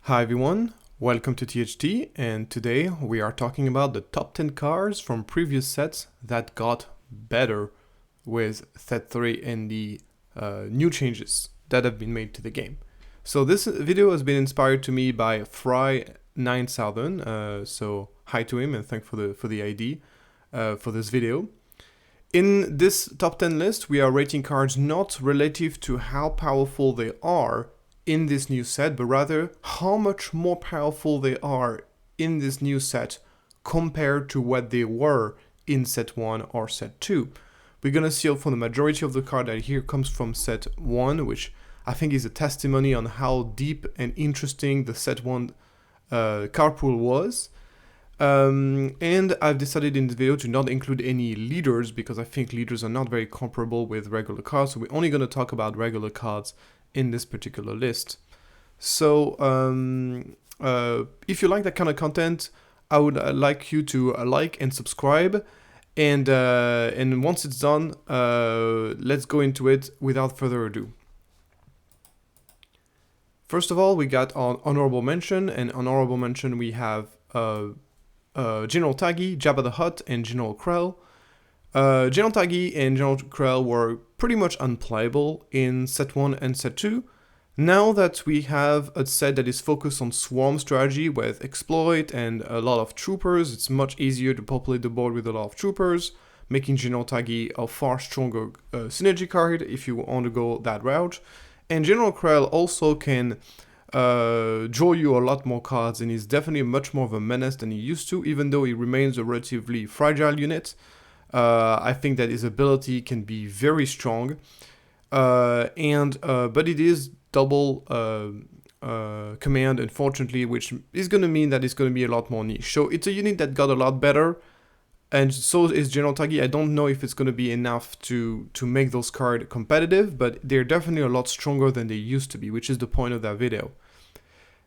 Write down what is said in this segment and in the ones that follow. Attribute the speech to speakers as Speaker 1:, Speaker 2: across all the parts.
Speaker 1: Hi everyone, welcome to THT, and today we are talking about the top 10 cards from previous sets that got better with set 3 and the new changes that have been made to the game. So this video has been inspired to me by Fry9000, so hi to him and thanks for the ID for this video. In this top 10 list, we are rating cards not relative to how powerful they are in this new set, but rather how much more powerful they are in this new set compared to what they were in set 1 or set 2. We're gonna see for the majority of the card that here comes from set 1, which I think is a testimony on how deep and interesting the set 1 card pool was. And I've decided in this video to not include any leaders because I think leaders are not very comparable with regular cards, so we're only going to talk about regular cards in this particular list. So if you like that kind of content, I would like you to like and subscribe, and once it's done, let's go into it without further ado. First of all, we got our honorable mention, and honorable mention we have General Taggy, Jabba the Hutt, and General Krell. General Taggy and General Krell were pretty much unplayable in set 1 and set 2. Now that we have a set that is focused on swarm strategy with exploit and a lot of troopers, it's much easier to populate the board with a lot of troopers, making General Taggy a far stronger synergy card if you want to go that route. And General Krell also can draw you a lot more cards, and he's definitely much more of a menace than he used to, even though he remains a relatively fragile unit. I think that his ability can be very strong, but it is double command, unfortunately, which is going to mean that it's going to be a lot more niche. So it's a unit that got a lot better, and so is General Taggy. I don't know if it's going to be enough to make those cards competitive, but they're definitely a lot stronger than they used to be, which is the point of that video.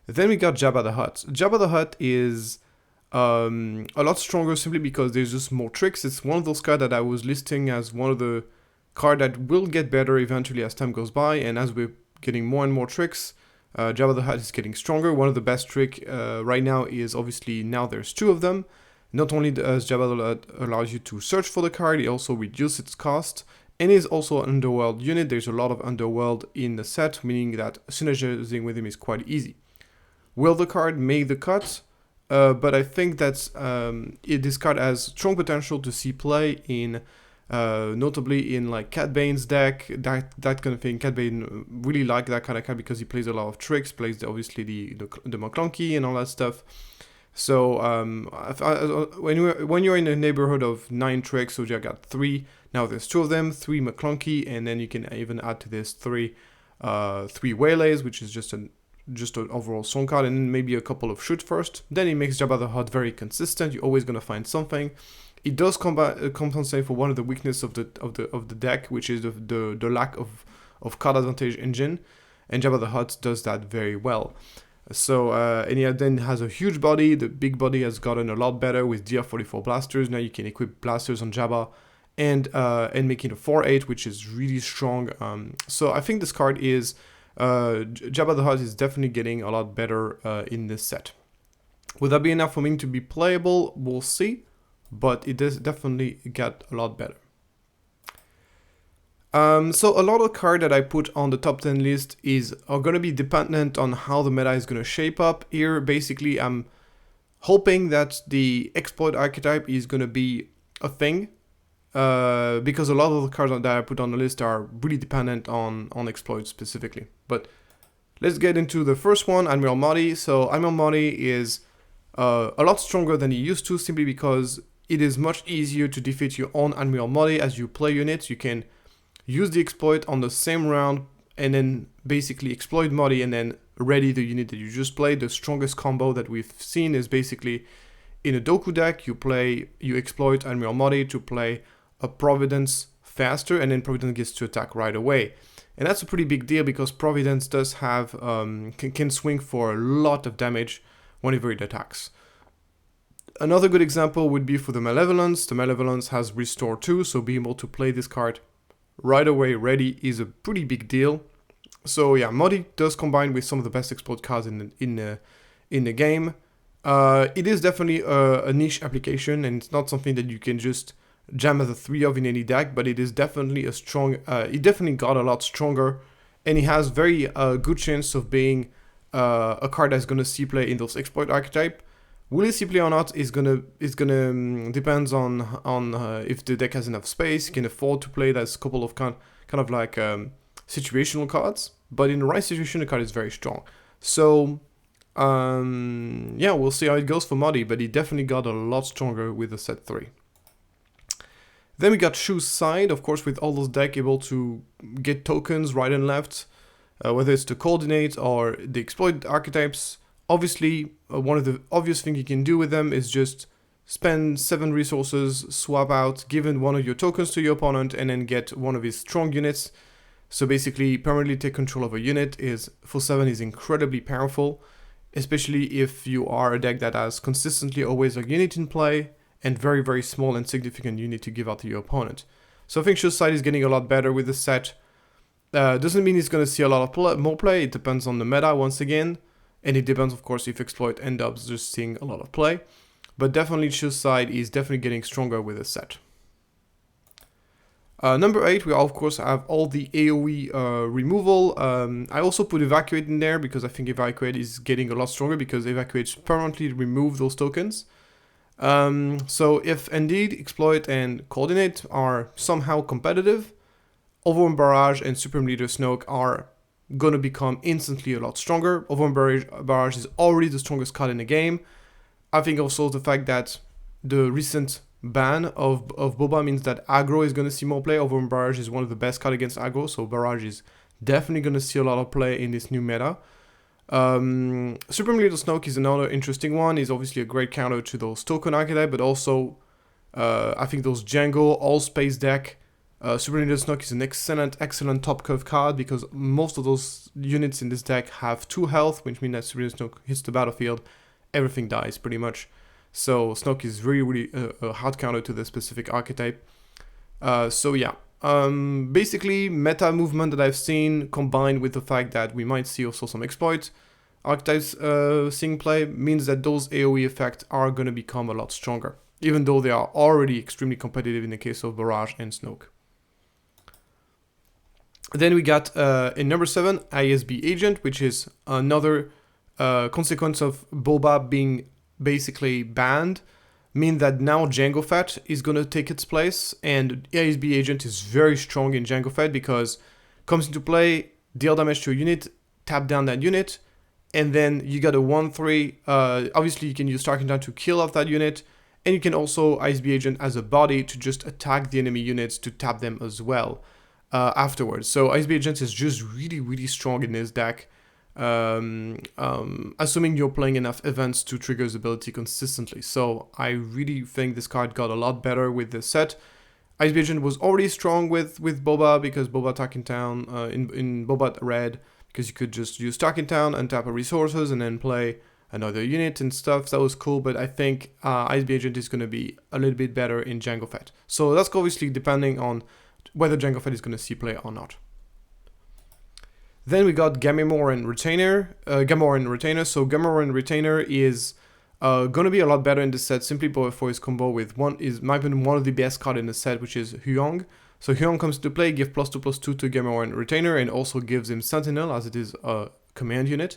Speaker 1: Then we got Jabba the Hutt. Jabba the Hutt is a lot stronger simply because there's just more tricks. It's one of those cards that I was listing as one of the cards that will get better eventually as time goes by, and as we're getting more and more tricks, Jabba the Hutt is getting stronger. One of the best tricks right now is obviously now there's 2 of them. Not only does Jabba the Hutt allows you to search for the card, it also reduces its cost, and is also an underworld unit. There's a lot of underworld in the set, meaning that synergizing with him is quite easy. Will the card make the cut? But I think that this card has strong potential to see play in, notably in like Cat Bane's deck, that kind of thing. Cat Bane really like that kind of card because he plays a lot of tricks, plays obviously the McClunky and all that stuff. So when you're in a neighborhood of 9 tricks, so you got 3. Now there's 2 of them, 3 McClunky, and then you can even add to this 3 Waylays, which is just an overall strong card, and then maybe a couple of shoot first. Then it makes Jabba the Hutt very consistent. You're always gonna find something. It does compensate for one of the weaknesses of the deck, which is the lack of card advantage engine, and Jabba the Hutt does that very well. So and it then has a huge body. The big body has gotten a lot better with DR44 blasters. Now you can equip blasters on Jabba, and make it a 4/8, which is really strong. So I think this card is. Jabba the Hutt is definitely getting a lot better in this set. Will that be enough for me to be playable? We'll see, but it does definitely get a lot better. So a lot of cards that I put on the top 10 list are going to be dependent on how the meta is going to shape up. Here, basically, I'm hoping that the exploit archetype is going to be a thing. Because a lot of the cards that I put on the list are really dependent on exploits specifically. But let's get into the first one, Admiral Motti. So Admiral Motti is a lot stronger than he used to, simply because it is much easier to defeat your own Admiral Motti as you play units. You can use the exploit on the same round and then basically exploit Motti and then ready the unit that you just played. The strongest combo that we've seen is basically in a Dooku deck, you exploit Admiral Motti to play a Providence faster, and then Providence gets to attack right away. And that's a pretty big deal because Providence does have can swing for a lot of damage whenever it attacks. Another good example would be for the Malevolence. The Malevolence has Restore 2, so being able to play this card right away ready is a pretty big deal. So yeah, Motti does combine with some of the best exploit cards in the game. It is definitely a niche application, and it's not something that you can just jam as a 3 of in any deck, but it is definitely a strong, it definitely got a lot stronger, and it has very good chance of being a card that's gonna see play in those exploit archetype. Will it see play or not is gonna depends on if the deck has enough space, can afford to play it as a couple of kind of like situational cards. But in the right situation, the card is very strong. So yeah, we'll see how it goes for Motti, but he definitely got a lot stronger with the set 3. Then we got Shu's side, of course, with all those decks able to get tokens right and left, whether it's to coordinate or the exploit archetypes. Obviously, one of the obvious things you can do with them is just spend 7 resources, swap out, give one of your tokens to your opponent, and then get one of his strong units. So basically, permanently take control of a unit is for 7 is incredibly powerful, especially if you are a deck that has consistently always a unit in play and very, very small and significant unit to give out to your opponent. So I think Shu's side is getting a lot better with the set. Doesn't mean it's going to see a lot of more play. It depends on the meta once again. And it depends, of course, if exploit ends up just seeing a lot of play. But definitely Shu's side is definitely getting stronger with the set. Number 8, we of course have all the AoE removal. I also put Evacuate in there because I think Evacuate is getting a lot stronger because Evacuate permanently remove those tokens. So if indeed Exploit and Coordinate are somehow competitive, Overwhelm Barrage and Supreme Leader Snoke are gonna become instantly a lot stronger. Overwhelm Barrage is already the strongest card in the game. I think also the fact that the recent ban of Boba means that aggro is gonna see more play. Overwhelm Barrage is one of the best cards against aggro, so Barrage is definitely gonna see a lot of play in this new meta. Supreme Leader Snoke is another interesting one. He's obviously a great counter to those token archetype, but also I think those Django all space deck. Supreme Leader Snoke is an excellent top curve card because most of those units in this deck have 2 health, which means that Supreme Leader Snoke hits the battlefield, everything dies pretty much. So Snoke is really a hard counter to the specific archetype. So yeah. Basically, meta movement that I've seen combined with the fact that we might see also some exploit archetypes seeing play means that those AoE effects are going to become a lot stronger, even though they are already extremely competitive in the case of Barrage and Snoke. Then we got in number 7, ISB Agent, which is another consequence of Boba being basically banned. Mean that now Jango Fett is going to take its place, and ISB Agent is very strong in Jango Fett because comes into play, deal damage to a unit, tap down that unit, and then you got a 1/3. Obviously, you can use Tarkin Down to kill off that unit, and you can also ISB Agent as a body to just attack the enemy units to tap them as well afterwards. So ISB Agent is just really strong in this deck. Assuming you're playing enough events to trigger his ability consistently. So I really think this card got a lot better with this set. ISB Agent was already strong with Boba because Boba Tarkin Town in Boba Red, because you could just use Tarkin Town and tap a resources and then play another unit and stuff. That was cool, but I think ISB Agent is going to be a little bit better in Jango Fett. So that's obviously depending on whether Jango Fett is going to see play or not. Then we got Gamorran Retainer. So Gamorran Retainer is gonna be a lot better in the set simply for his combo with one of the best card in the set, which is Huyong. So Huyong comes to play, give +2/+2 to Gamorran Retainer, and also gives him Sentinel as it is a command unit.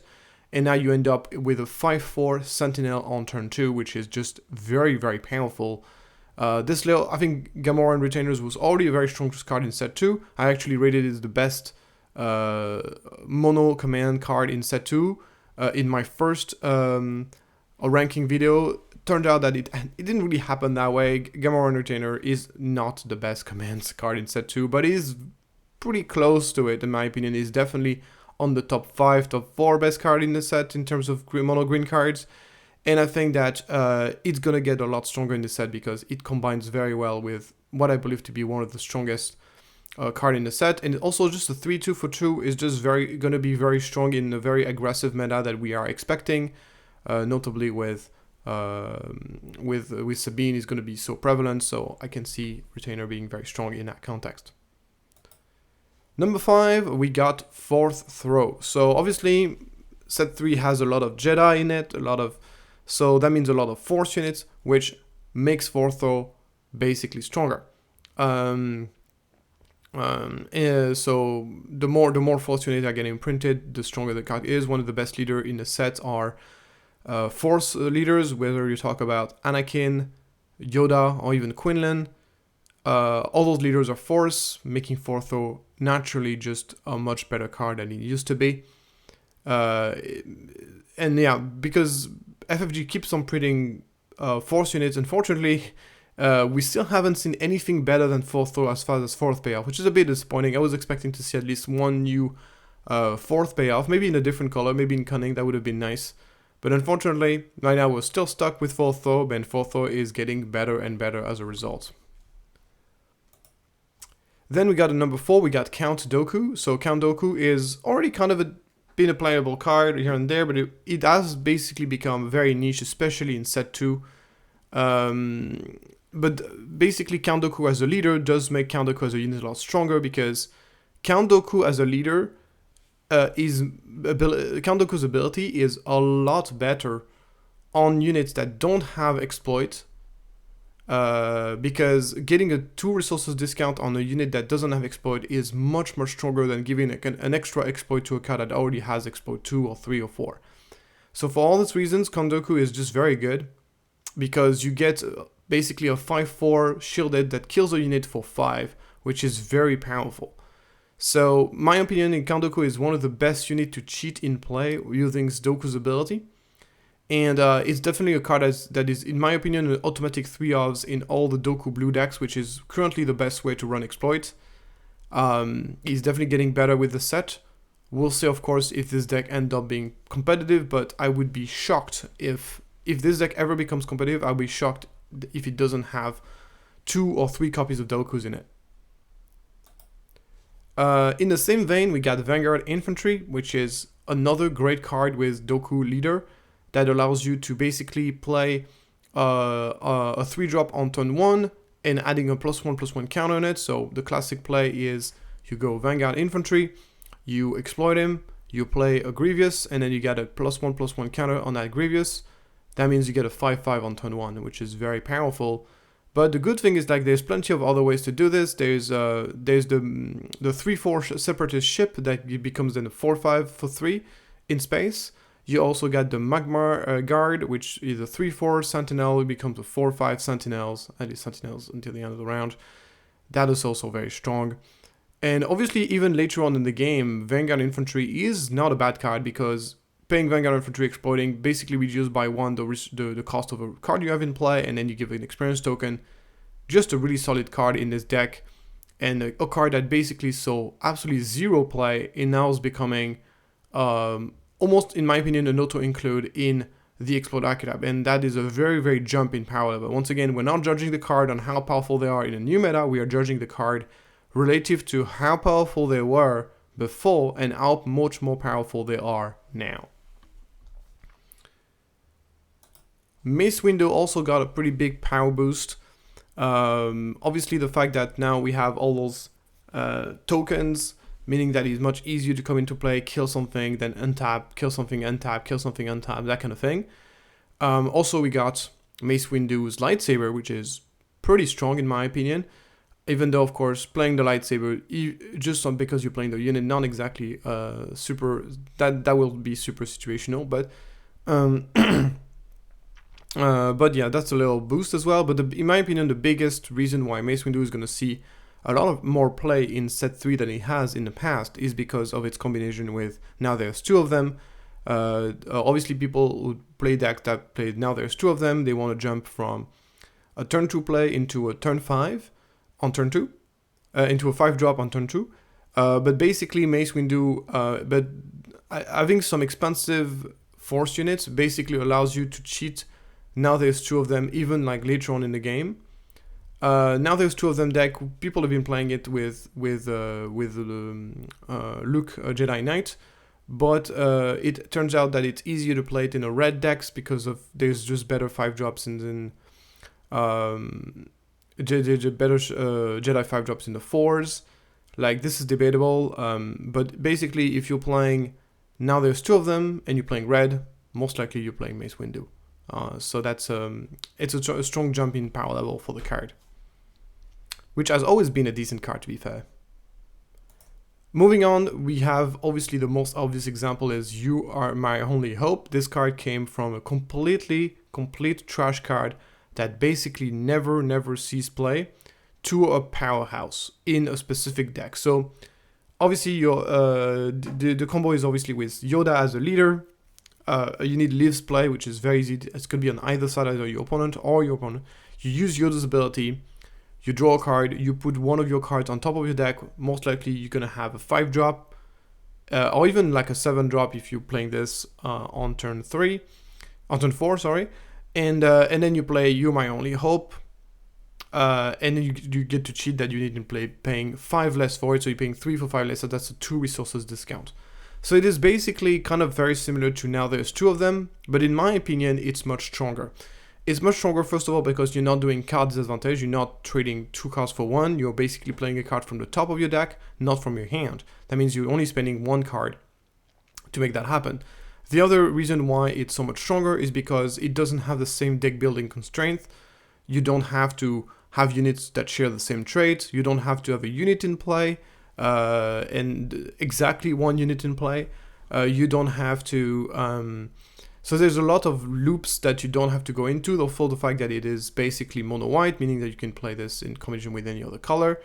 Speaker 1: And now you end up with a 5/4 Sentinel on turn 2, which is just very powerful. I think Gamorran Retainers was already a very strong card in set 2. I actually rated it as the best mono command card in set 2 in my first ranking video. Turned out that it didn't really happen that way. Gamorran Retainer is not the best command card in set 2, but is pretty close to it in my opinion. Is definitely on the top 5, top 4 best card in the set in terms of mono green cards. And I think that it's gonna get a lot stronger in the set because it combines very well with what I believe to be one of the strongest card in the set, and also just a 3/2 for 2 is just going to be very strong in a very aggressive meta that we are expecting, notably with Sabine is going to be so prevalent. So I can see Retainer being very strong in that context. Number 5, we got Fourth Throw. So obviously, set 3 has a lot of Jedi in it, so that means a lot of Force units, which makes Fourth Throw basically stronger. So the more Force units are getting printed, the stronger the card is. One of the best leaders in the set are Force leaders, whether you talk about Anakin, Yoda, or even Quinlan. All those leaders are Force, making Fourth Throw naturally just a much better card than it used to be. And yeah, because FFG keeps on printing Force units, unfortunately, we still haven't seen anything better than Fourth Throw as far as fourth payoff, which is a bit disappointing. I was expecting to see at least one new fourth payoff, maybe in a different color, maybe in Cunning, that would have been nice. But unfortunately, right now we're still stuck with Fourth Throw, and Fourth Throw is getting better and better as a result. Then we got a number 4, we got Count Dooku. So Count Dooku is already kind of been a playable card here and there, but it has basically become very niche, especially in set 2. But basically Count Dooku as a leader does make Count Dooku as a unit a lot stronger, because Count Dooku as a leader, Count Dooku's ability is a lot better on units that don't have exploit, because getting a 2 resources discount on a unit that doesn't have exploit is much stronger than giving an extra exploit to a card that already has exploit 2 or 3 or 4. So for all these reasons, Count Dooku is just very good, because you get basically a 5/4 shielded that kills a unit for 5, which is very powerful. So my opinion, Count Dooku is one of the best units to cheat in play using Dooku's ability. And it's definitely a card that is, in my opinion, an automatic 3-ofs in all the Dooku blue decks, which is currently the best way to run exploit. He's definitely getting better with the set. We'll see, of course, if this deck ends up being competitive, but I would be shocked if this deck ever becomes competitive. I'll be shocked if it doesn't have 2 or 3 copies of Dooku's in it. In the same vein, we got Vanguard Infantry, which is another great card with Dooku leader, that allows you to basically play a 3-drop on turn 1 and adding a +1/+1 counter on it. So the classic play is you go Vanguard Infantry, you exploit him, you play a Grievous, and then you get a +1/+1 counter on that Grievous. That means you get a 5/5 on turn 1, which is very powerful. But the good thing is, like, there's plenty of other ways to do this. There's the 3/4 Separatist ship that becomes then a 4/5 for 3 in space. You also got the Magma Guard, which is a 3/4 Sentinel. It becomes a 4/5 Sentinels, at least Sentinels until the end of the round. That is also very strong. And obviously, even later on in the game, Vanguard Infantry is not a bad card, because paying Vanguard Infantry exploiting basically reduces by 1 the cost of a card you have in play, and then you give an experience token. Just a really solid card in this deck, and a card that basically saw absolutely 0 play, and now is becoming almost, in my opinion, an auto-include in the Explode Archetype, and that is a very jump in power level. Once again, we're not judging the card on how powerful they are in a new meta, we are judging the card relative to how powerful they were before and how much more powerful they are now. Mace Windu also got a pretty big power boost. Obviously, the fact that now we have all those tokens, meaning that it's much easier to come into play, kill something, then untap, kill something, untap, kill something, untap, that kind of thing. Also, we got Mace Windu's lightsaber, which is pretty strong in my opinion. Even though, of course, playing the lightsaber, just because you're playing the unit, not exactly super, that will be super situational, but yeah, that's a little boost as well. But in my opinion, the biggest reason why Mace Windu is going to see a lot of more play in set 3 than it has in the past is because of its combination with now there's 2 of them. Obviously, people who play decks that played now there's 2 of them, they want to jump from a turn 2 play into a turn 5 on turn 2, into a 5-drop on turn 2. But basically, Mace Windu, but having some expensive force units basically allows you to cheat. Now there's 2 of them, even like later on in the game. Now there's 2 of them deck. People have been playing it with Luke, Jedi Knight, but it turns out that it's easier to play it in a red decks because of there's just better 5-drops and then better Jedi 5-drops in the 4s. Like, this is debatable, but basically, if you're playing, now there's 2 of them, and you're playing red, most likely you're playing Mace Windu. So that's it's a strong jump in power level for the card, which has always been a decent card, to be fair. Moving on, we have obviously the most obvious example is You Are My Only Hope. This card came from a complete trash card that basically never sees play to a powerhouse in a specific deck. So obviously your the combo is obviously with Yoda as a leader. You need Lives play, which is very easy. It could be on either side, either your opponent or your opponent. You use Yoda's ability. You draw a card, you put one of your cards on top of your deck, most likely you're going to have a 5-drop, or even like a 7-drop if you're playing this on turn 4, sorry. And then you play You're My Only Hope, and then you get to cheat that you need to play paying 5 less for it, so you're paying 3 for 5 less, so that's a 2 resources discount. So it is basically kind of very similar to Now There's 2 of them, but in my opinion, it's much stronger. It's much stronger, first of all, because you're not doing card disadvantage. You're not trading 2 cards for 1. You're basically playing a card from the top of your deck, not from your hand. That means you're only spending 1 card to make that happen. The other reason why it's so much stronger is because it doesn't have the same deck building constraint. You don't have to have units that share the same traits. You don't have to have a unit in play, and exactly 1 unit in play. You don't have to... So there's a lot of loops that you don't have to go into, though, for the fact that it is basically mono-white, meaning that you can play this in combination with any other color.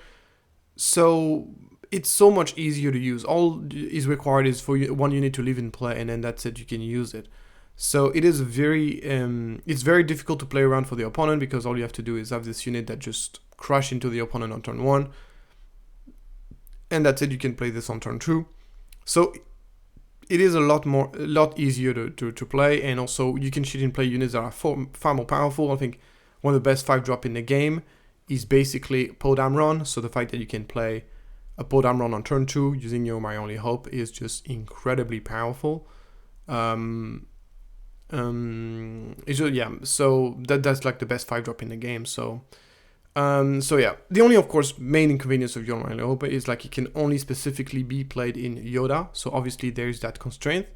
Speaker 1: So it's so much easier to use. All is required is for 1 unit to live in play, and then that's it, you can use it. So it is it's very difficult to play around for the opponent, because all you have to do is have this unit that just crash into the opponent on turn 1. And that's it, you can play this on turn 2. So it is a lot easier to play, and also you can cheat and play units that are far more powerful. I think one of the best 5-drop in the game is basically Admiral. So the fact that you can play a Admiral on turn 2 using You're My Only Hope is just incredibly powerful. So that's like the best 5-drop in the game. So yeah, the only, of course, main inconvenience of You're My Only Hope is like it can only specifically be played in Yoda, so obviously there's that constraint,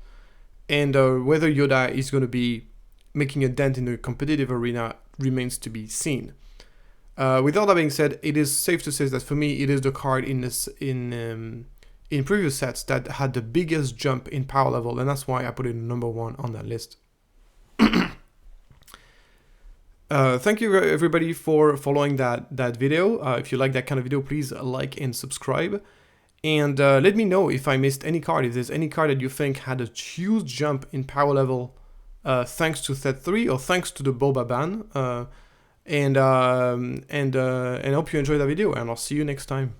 Speaker 1: and whether Yoda is going to be making a dent in the competitive arena remains to be seen. With all that being said, it is safe to say that for me, it is the card in previous sets that had the biggest jump in power level, and that's why I put it number 1 on that list. Thank you everybody for following that video. If you like that kind of video, please like and subscribe. And let me know if I missed any card, if there's any card that you think had a huge jump in power level thanks to Set 3 or thanks to the Boba ban. And I hope you enjoyed that video, and I'll see you next time.